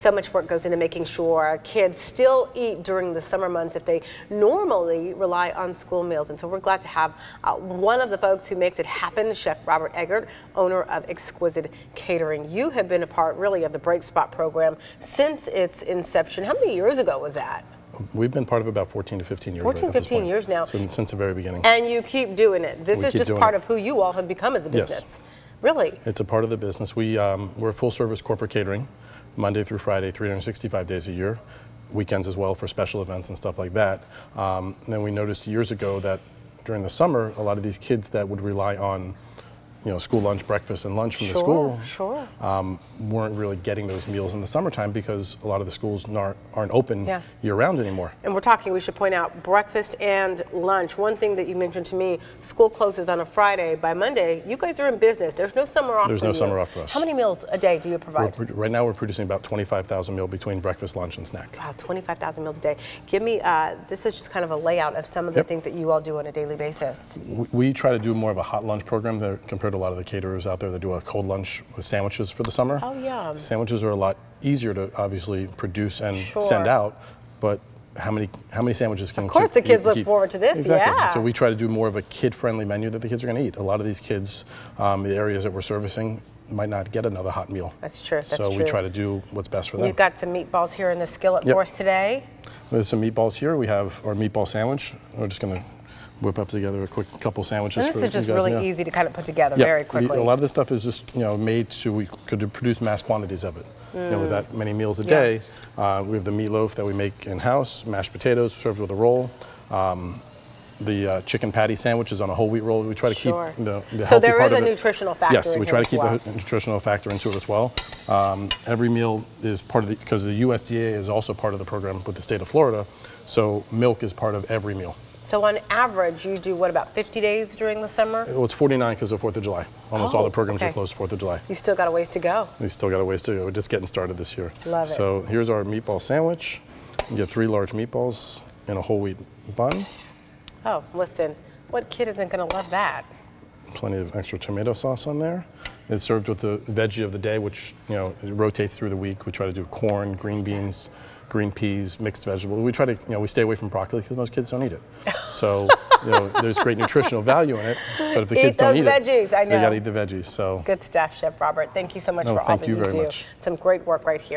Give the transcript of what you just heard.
so much work goes into making sure kids still eat during the summer months if they normally rely on school meals. And so we're glad to have one of the folks who makes it happen, Chef Robert Egert, owner of Exquisite Catering. You have been a part really of the Bright Spot program since its inception. How many years ago was that? We've been part of about 14 to 15 years. 14, 15 years now. So since the very beginning. And you keep doing it. This is just part of who you all have become as a business. Yes. Really? It's a part of the business. We're full service corporate catering, Monday through Friday, 365 days a year, weekends as well for special events and stuff like that. And then we noticed years ago that during the summer, a lot of these kids that would rely on school lunch, breakfast, and lunch from the school weren't really getting those meals in the summertime because a lot of the schools aren't open year-round anymore. And we should point out, breakfast and lunch. One thing that you mentioned to me, school closes on a Friday. By Monday, you guys are in business. There's no summer off for you. There's no summer off for us. How many meals a day do you provide? Right now, we're producing about 25,000 meals between breakfast, lunch, and snack. Wow, 25,000 meals a day. Give me, this is just kind of a layout of some of the things that you all do on a daily basis. We try to do more of a hot lunch program there compared to a lot of the caterers out there that do a cold lunch with sandwiches for the summer. Oh, yeah. Sandwiches are a lot easier to obviously produce and send out, but how many sandwiches can Of course the kids look forward to this, exactly. So we try to do more of a kid-friendly menu that the kids are going to eat. A lot of these kids, the areas that we're servicing, might not get another hot meal. That's true, that's true. So we try to do what's best for them. You've got some meatballs here in the skillet for us today. With some meatballs here, we have our meatball sandwich. We're just going to whip up together a quick couple sandwiches. And this is just really easy to kind of put together very quickly. A lot of this stuff is just made so we could produce mass quantities of it. With that many meals a day. We have the meatloaf that we make in-house, mashed potatoes served with a roll. The chicken patty sandwich is on a whole wheat roll. We try to keep the healthy part of it. So there is a nutritional factor. Yes, we try to keep a nutritional factor into it as well. Every meal is part of because the USDA is also part of the program with the state of Florida. So milk is part of every meal. So on average, you do what, about 50 days during the summer? Well, it's 49 because of 4th of July. Almost all the programs are closed 4th of July. You still got a ways to go. We still got a ways to go. We're just getting started this year. Love it. So here's our meatball sandwich. You get 3 large meatballs in a whole wheat bun. Oh, listen, what kid isn't going to love that? Plenty of extra tomato sauce on there. It's served with the veggie of the day, which it rotates through the week. We try to do corn, green beans, green peas, mixed vegetables. We try to, we stay away from broccoli because most kids don't eat it. So, there's great nutritional value in it. But if the kids don't eat it, I know. They got to eat the veggies. So good stuff, Chef Robert. Thank you so much for all that you do. Some great work right here.